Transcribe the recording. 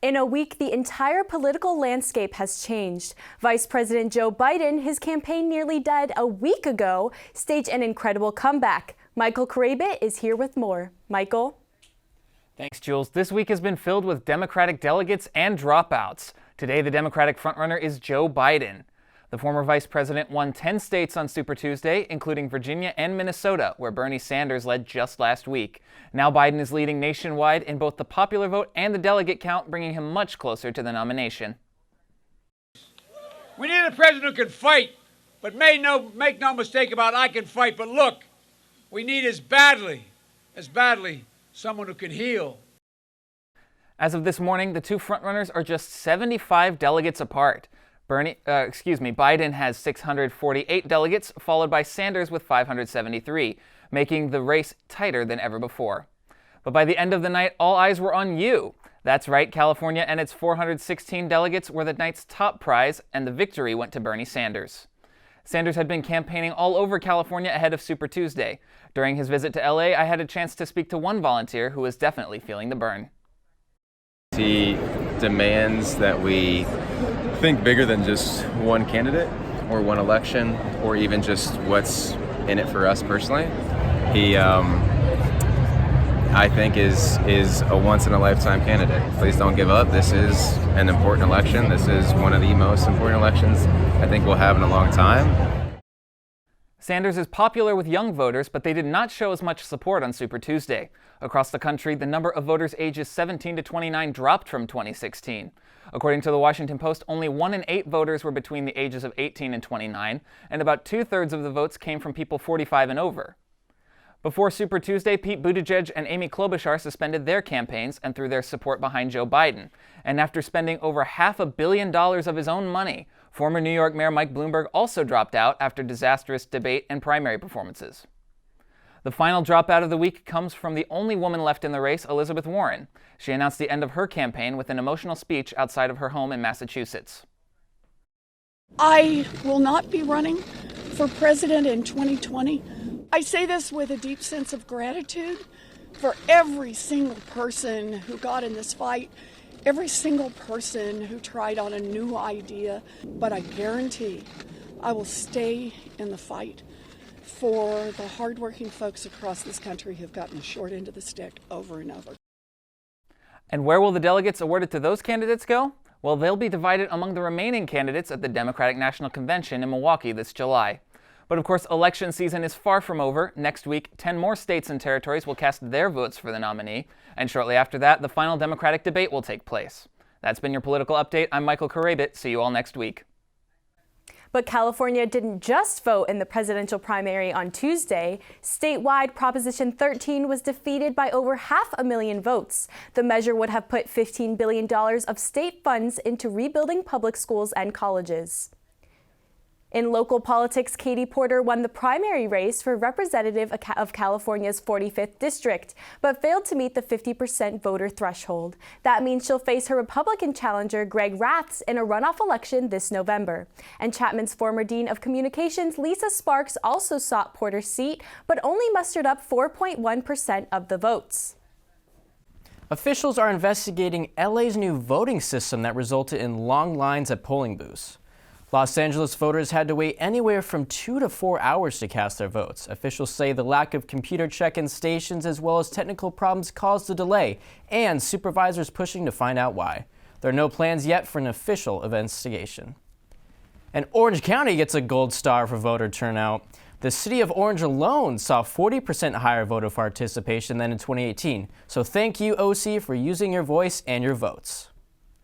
In a week, the entire political landscape has changed. Vice President Joe Biden, his campaign nearly dead a week ago, staged an incredible comeback. Michael Karabit is here with more. Michael? Thanks, Jules. This week has been filled with Democratic delegates and dropouts. Today, the Democratic frontrunner is Joe Biden. The former vice president won 10 states on Super Tuesday, including Virginia and Minnesota, where Bernie Sanders led just last week. Now Biden is leading nationwide in both the popular vote and the delegate count, bringing him much closer to the nomination. We need a president who can fight, but make no mistake about it, I can fight. But look, we need as badly, someone who can heal. As of this morning, the two frontrunners are just 75 delegates apart. Biden has 648 delegates, followed by Sanders with 573, making the race tighter than ever before. But by the end of the night, all eyes were on you. That's right, California and its 416 delegates were the night's top prize, and the victory went to Bernie Sanders. Sanders had been campaigning all over California ahead of Super Tuesday. During his visit to LA, I had a chance to speak to one volunteer who was definitely feeling the burn. He demands that we think bigger than just one candidate or one election or even just what's in it for us personally. He, I think, is a once-in-a-lifetime candidate. Please don't give up. This is an important election. This is one of the most important elections I think we'll have in a long time. Sanders is popular with young voters, but they did not show as much support on Super Tuesday. Across the country, the number of voters ages 17 to 29 dropped from 2016. According to the Washington Post, only 1 in 8 voters were between the ages of 18 and 29, and about 2/3 of the votes came from people 45 and over. Before Super Tuesday, Pete Buttigieg and Amy Klobuchar suspended their campaigns and threw their support behind Joe Biden. And after spending over $500 million of his own money, former New York Mayor Mike Bloomberg also dropped out after disastrous debate and primary performances. The final dropout of the week comes from the only woman left in the race, Elizabeth Warren. She announced the end of her campaign with an emotional speech outside of her home in Massachusetts. I will not be running for president in 2020. I say this with a deep sense of gratitude for every single person who got in this fight, every single person who tried on a new idea, but I guarantee I will stay in the fight for the hardworking folks across this country who've gotten the short end of the stick over and over. And where will the delegates awarded to those candidates go? Well, they'll be divided among the remaining candidates at the Democratic National Convention in Milwaukee this July. But of course, election season is far from over. Next week, 10 more states and territories will cast their votes for the nominee. And shortly after that, the final Democratic debate will take place. That's been your political update. I'm Michael Karabit. See you all next week. But California didn't just vote in the presidential primary on Tuesday. Statewide, Proposition 13 was defeated by over 500,000 votes. The measure would have put $15 billion of state funds into rebuilding public schools and colleges. In local politics, Katie Porter won the primary race for representative of California's 45th district, but failed to meet the 50% voter threshold. That means she'll face her Republican challenger, Greg Raths, in a runoff election this November. And Chapman's former Dean of Communications, Lisa Sparks, also sought Porter's seat, but only mustered up 4.1% of the votes. Officials are investigating LA's new voting system that resulted in long lines at polling booths. Los Angeles voters had to wait anywhere from 2 to 4 hours to cast their votes. Officials say the lack of computer check-in stations as well as technical problems caused the delay, and supervisors pushing to find out why. There are no plans yet for an official investigation. And Orange County gets a gold star for voter turnout. The city of Orange alone saw 40% higher voter participation than in 2018. So thank you, OC, for using your voice and your votes.